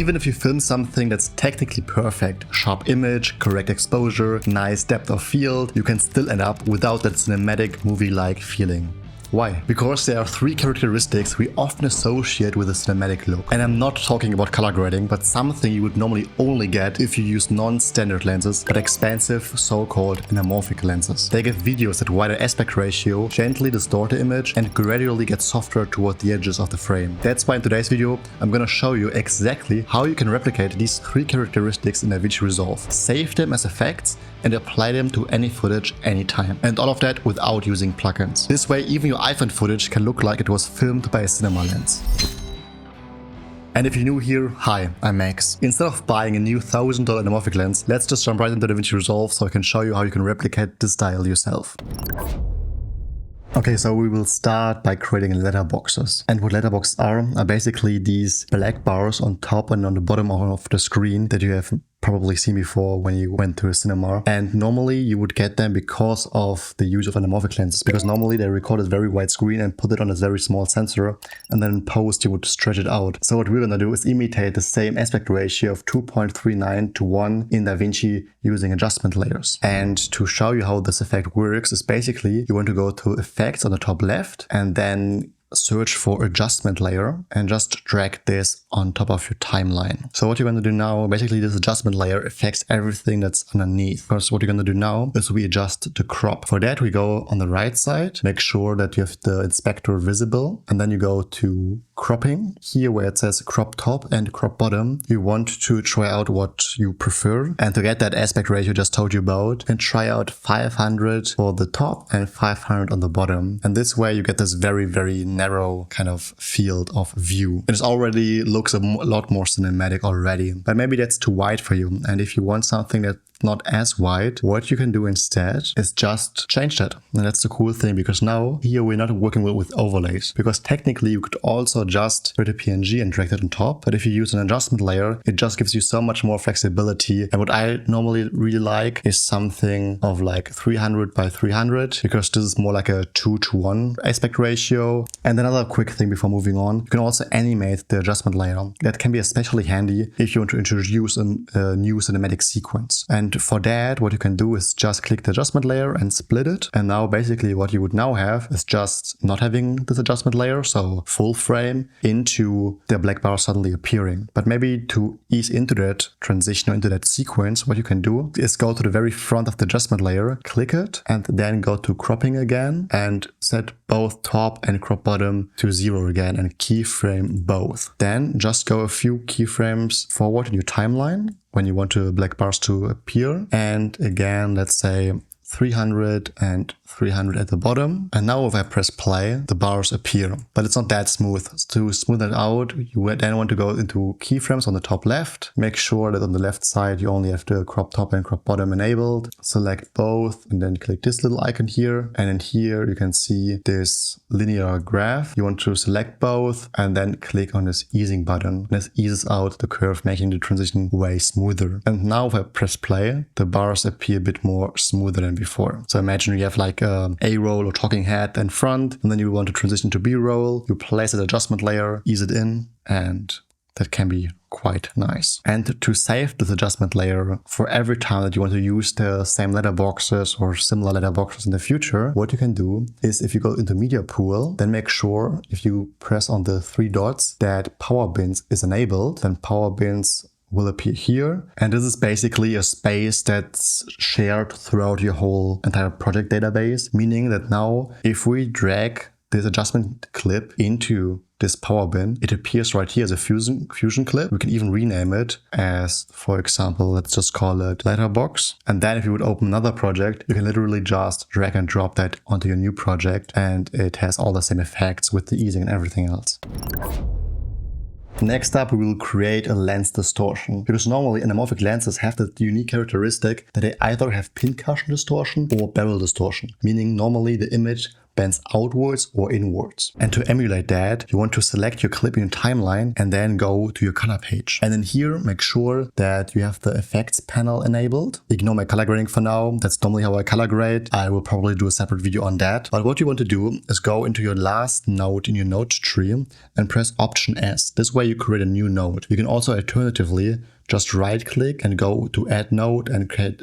even if you film something that's technically perfect, sharp image, correct exposure, nice depth of field, you can still end up without that cinematic movie-like feeling. Why? Because there are three characteristics we often associate with a cinematic look. And I'm not talking about color grading, but something you would normally only get if you use non-standard lenses, but expensive so-called anamorphic lenses. They give videos at wider aspect ratio, gently distort the image, and gradually get softer toward the edges of the frame. That's why in today's video, I'm gonna show you exactly how you can replicate these three characteristics in DaVinci Resolve, save them as effects, and apply them to any footage anytime. And all of that without using plugins. This way, even your iPhone footage can look like it was filmed by a cinema lens. And if you're new here, hi, I'm Max. Instead of buying a new $1,000 anamorphic lens, let's just jump right into DaVinci Resolve so I can show you how you can replicate this style yourself. Okay, so we will start by creating letterboxes. And what letterboxes are basically these black bars on top and on the bottom of the screen that you have probably seen before when you went to a cinema. And normally you would get them because of the use of anamorphic lenses, because normally they record it very widescreen and put it on a very small sensor, and then in post you would stretch it out. So what we're gonna do is imitate the same aspect ratio of 2.39 to 1 in DaVinci using adjustment layers. And to show you how this effect works is basically you want to go to effects on the top left and then search for adjustment layer and just drag this on top of your timeline. So what you're going to do now, basically this adjustment layer affects everything that's underneath. First, what you're going to do now is we adjust the crop. For that, we go on the right side, make sure that you have the inspector visible, and then you go to cropping. Here where it says crop top and crop bottom, you want to try out what you prefer. And to get that aspect ratio I just told you about, and try out 500 for the top and 500 on the bottom. And this way you get this very, very narrow kind of field of view. It already looks a lot more cinematic already, but maybe that's too wide for you. And if you want something that's not as wide, what you can do instead is just change that. And that's the cool thing, because now here we're not working with overlays, because technically you could also just create a PNG and drag that on top. But if you use an adjustment layer, it just gives you so much more flexibility. And what I normally really like is something of like 300 by 300, because this is more like a 2:1 aspect ratio. And another quick thing before moving on, you can also animate the adjustment layer. That can be especially handy if you want to introduce a new cinematic sequence. And for that, what you can do is just click the adjustment layer and split it. And now basically what you would now have is just not having this adjustment layer, so full frame into the black bar suddenly appearing. But maybe to ease into that transition or into that sequence, what you can do is go to the very front of the adjustment layer, click it, and then go to cropping again and set both top and crop bottom to 0 again and keyframe both. Then just go a few keyframes forward in your timeline when you want the black bars to appear. And again, let's say 300 and 300 at the bottom. And now if I press play, the bars appear, but it's not that smooth. To smooth it out, you then want to go into keyframes on the top left. Make sure that on the left side, you only have the crop top and crop bottom enabled. Select both and then click this little icon here. And in here, you can see this linear graph. You want to select both and then click on this easing button. This eases out the curve, making the transition way smoother. And now if I press play, the bars appear a bit more smoother than before. So imagine you have like A-roll or talking head and front, and then you want to transition to B-roll. You place an adjustment layer, ease it in, and that can be quite nice. And to save this adjustment layer for every time that you want to use the same letterboxes or similar letterboxes in the future, what you can do is if you go into media pool, then make sure if you press on the 3 dots that power bins is enabled, then power bins will appear here. And this is basically a space that's shared throughout your whole entire project database, meaning that now if we drag this adjustment clip into this power bin, it appears right here as a fusion clip. We can even rename it as, for example, let's just call it letterbox. And then if you would open another project, you can literally just drag and drop that onto your new project, and it has all the same effects with the easing and everything else. Next up, we will create a lens distortion, because normally anamorphic lenses have the unique characteristic that they either have pincushion distortion or barrel distortion, meaning normally the image bends outwards or inwards. And to emulate that, you want to select your clip in your timeline and then go to your color page. And then here, make sure that you have the effects panel enabled. Ignore my color grading for now. That's normally how I color grade. I will probably do a separate video on that. But what you want to do is go into your last node in your node tree and press Option S. This way you create a new node. You can also alternatively just right click and go to add node and create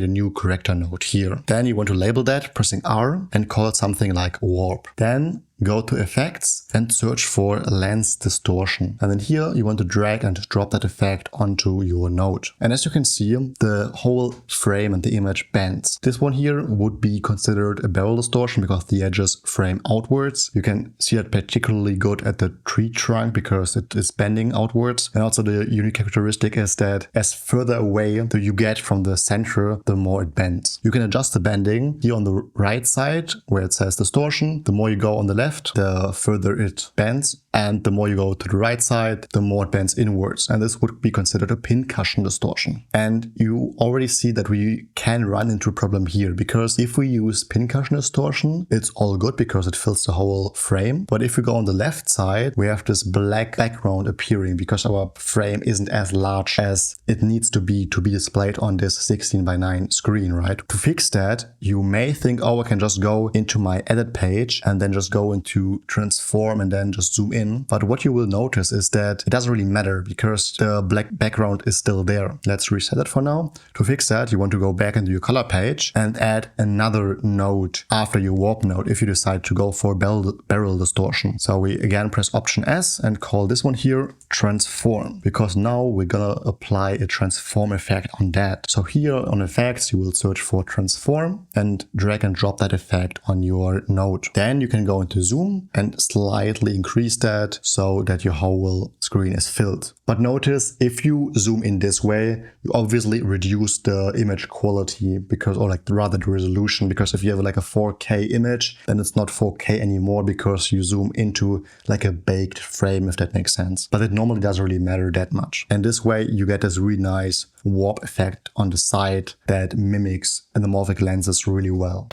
a new corrector node here. Then you want to label that pressing R and call it something like warp. Then go to effects and search for lens distortion. And then here you want to drag and drop that effect onto your node. And as you can see, the whole frame and the image bends. This one here would be considered a barrel distortion because the edges frame outwards. You can see that particularly good at the tree trunk because it is bending outwards. And also the unique characteristic is that as further away that you get from the center, the more it bends. You can adjust the bending here on the right side where it says distortion. The more you go on the left, the further it bends, and the more you go to the right side, the more it bends inwards. And this would be considered a pincushion distortion. And you already see that we can run into a problem here, because if we use pincushion distortion, it's all good because it fills the whole frame. But if we go on the left side, we have this black background appearing because our frame isn't as large as it needs to be displayed on this 16:9 screen, right? To fix that, you may think, oh, I can just go into my edit page and then just go into transform and then just zoom in. But what you will notice is that it doesn't really matter because the black background is still there. Let's reset it for now. To fix that, you want to go back into your color page and add another node after your warp node if you decide to go for barrel distortion. So we again press Option S and call this one here transform, because now we're gonna apply a transform effect on that. So here on effects, you will search for transform and drag and drop that effect on your node. Then you can go into zoom and slightly increase that so that your whole screen is filled. But notice if you zoom in this way, you obviously reduce the image quality because, or like rather the resolution, because if you have like a 4K image, then it's not 4K anymore because you zoom into like a baked frame, if that makes sense. But it normally doesn't really matter that much. And this way you get this really nice warp effect on the side that mimics anamorphic lenses really well.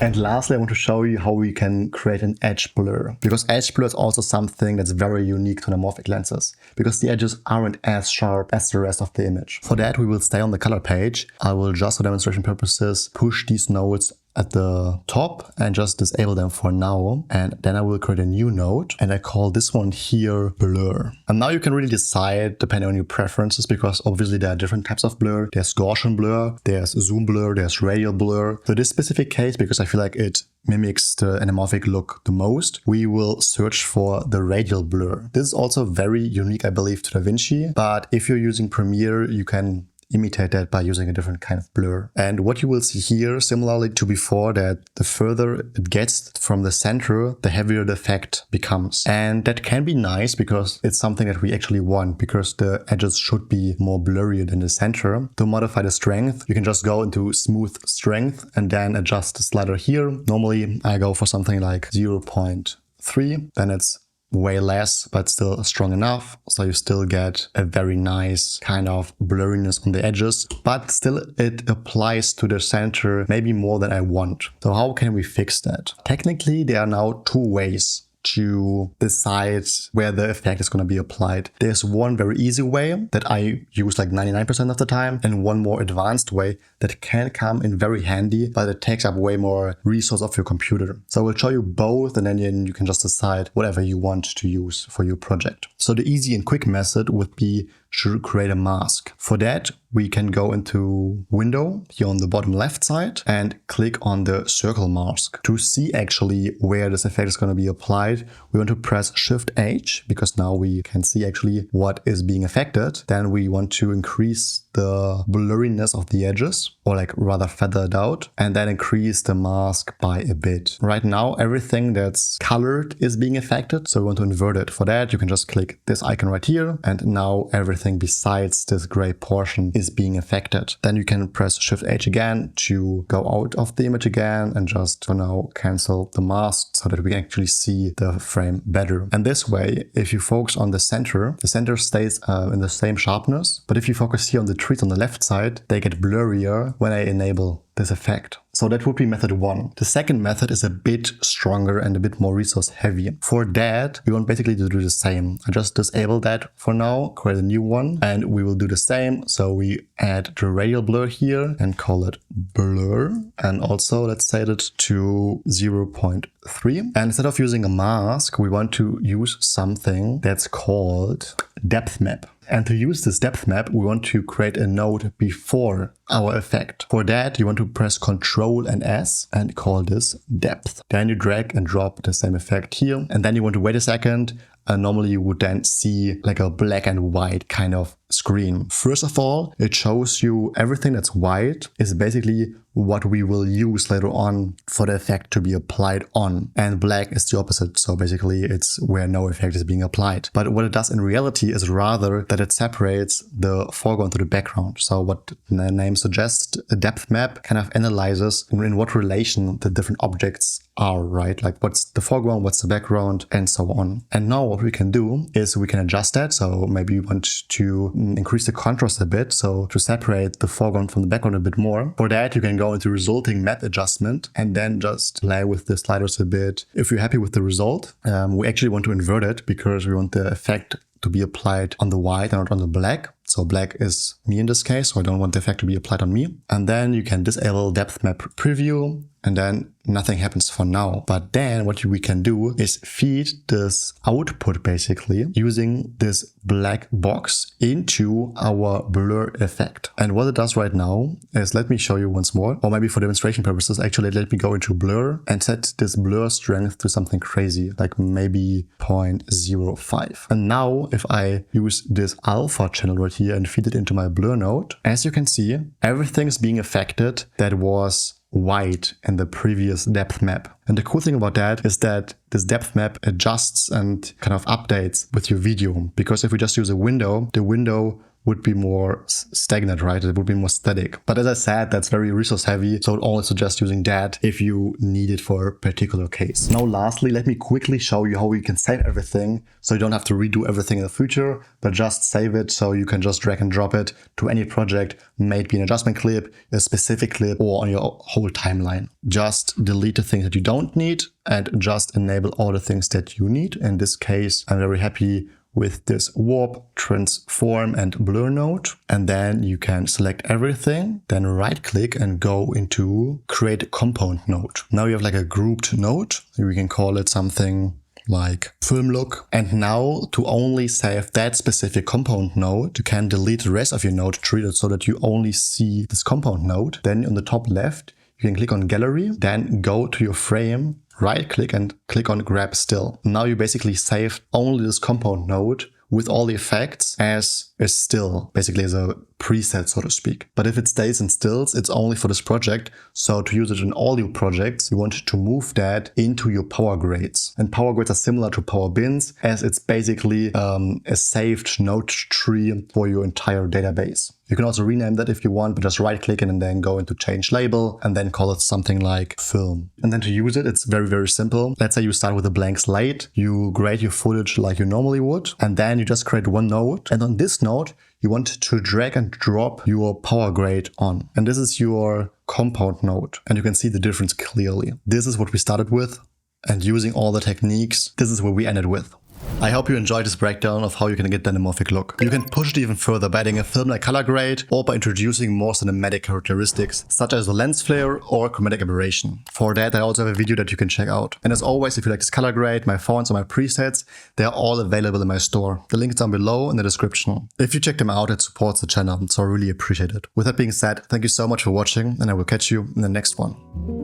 And lastly, I want to show you how we can create an edge blur, because edge blur is also something that's very unique to anamorphic lenses, because the edges aren't as sharp as the rest of the image. For that, we will stay on the color page. I will just for demonstration purposes push these nodes at the top and just disable them for now. And then I will create a new node and I call this one here blur. And now you can really decide depending on your preferences, because obviously there are different types of blur. There's Gaussian blur, there's zoom blur, there's radial blur. For this specific case, because I feel like it mimics the anamorphic look the most, we will search for the radial blur. This is also very unique, I believe, to DaVinci, but if you're using Premiere, you can imitate that by using a different kind of blur. And what you will see here, similarly to before, that the further it gets from the center, the heavier the effect becomes. And that can be nice because it's something that we actually want, because the edges should be more blurry than the center. To modify the strength, you can just go into smooth strength and then adjust the slider here. Normally I go for something like 0.3, then it's way less, but still strong enough. So you still get a very nice kind of blurriness on the edges, but still it applies to the center maybe more than I want. So how can we fix that? Technically, there are now two ways to decide where the effect is going to be applied. There's one very easy way that I use like 99% of the time, and one more advanced way that can come in very handy, but it takes up way more resource of your computer. So I will show you both, and then you can just decide whatever you want to use for your project. So the easy and quick method would be to create a mask. For that, we can go into Window here on the bottom left side and click on the circle mask. To see actually where this effect is going to be applied, we want to press Shift H, because now we can see actually what is being affected. Then we want to increase the blurriness of the edges, or like rather feather it out, and then increase the mask by a bit. Right now, everything that's colored is being affected, so we want to invert it. For that, you can just click this icon right here, and now everything besides this gray portion is being affected. Then you can press Shift H again to go out of the image again, and just for now cancel the mask so that we can actually see the frame better. And this way, if you focus on the center stays in the same sharpness, but if you focus here on the trees on the left side, they get blurrier when I enable this effect. So that would be method 1. The second method is a bit stronger and a bit more resource heavy. For that, we want basically to do the same. I just disable that for now, create a new one, and we will do the same. So we add the radial blur here and call it blur. And also let's set it to 0.3. And instead of using a mask, we want to use something that's called depth map. And to use this depth map, we want to create a node before our effect. For that, you want to press Ctrl and S and call this depth. Then you drag and drop the same effect here. And then you want to wait a second. And normally you would then see like a black and white kind of screen. First of all, it shows you everything that's white is basically what we will use later on for the effect to be applied on. And black is the opposite. So basically it's where no effect is being applied. But what it does in reality is rather that it separates the foreground to the background. So what the name suggests, a depth map kind of analyzes in what relation the different objects are, right? Like what's the foreground, what's the background, and so on. And now what we can do is we can adjust that. So maybe you want to increase the contrast a bit. So to separate the foreground from the background a bit more. For that, you can go into resulting map adjustment and then just play with the sliders a bit. If you're happy with the result, we actually want to invert it because we want the effect to be applied on the white and not on the black. So black is me in this case, so I don't want the effect to be applied on me. And then you can disable depth map preview, and then nothing happens for now. But then what we can do is feed this output basically using this black box into our blur effect. And what it does right now is, let me show you once more, or maybe for demonstration purposes, actually let me go into blur and set this blur strength to something crazy, like maybe 0.05. And now if I use this alpha channel right here and feed it into my blur node, as you can see, everything is being affected that was white in the previous depth map. And the cool thing about that is that this depth map adjusts and kind of updates with your video. Because if we just use a window, the window would be more stagnant, right? It would be more static. But as I said, that's very resource heavy. So I would only suggest using that if you need it for a particular case. Now, lastly, let me quickly show you how you can save everything. So you don't have to redo everything in the future, but just save it. So you can just drag and drop it to any project, maybe an adjustment clip, a specific clip, or on your whole timeline. Just delete the things that you don't need and just enable all the things that you need. In this case, I'm very happy with this warp, transform, and blur node. And then you can select everything, then right click and go into create compound node. Now you have like a grouped node. We can call it something like film look. And now to only save that specific compound node, you can delete the rest of your node tree so that you only see this compound node. Then on the top left, you can click on gallery, then go to your frame, right click and click on grab still. Now you basically saved only this compound node with all the effects as a still, basically as a preset, so to speak. But if it stays in stills, it's only for this project. So to use it in all your projects, you want to move that into your power grades. And power grades are similar to power bins, as it's basically a saved node tree for your entire database. You can also rename that if you want, but just right click it and then go into change label and then call it something like film. And then to use it, it's very, very simple. Let's say you start with a blank slate, you grade your footage like you normally would, and then you just create one node. And on this node, you want to drag and drop your power grade on. And this is your compound node. And you can see the difference clearly. This is what we started with. And using all the techniques, this is where we ended with. I hope you enjoyed this breakdown of how you can get the anamorphic look. You can push it even further by adding a film-like color grade or by introducing more cinematic characteristics such as a lens flare or chromatic aberration. For that, I also have a video that you can check out. And as always, if you like this color grade, my fonts or my presets, they are all available in my store. The link is down below in the description. If you check them out, it supports the channel, so I really appreciate it. With that being said, thank you so much for watching and I will catch you in the next one.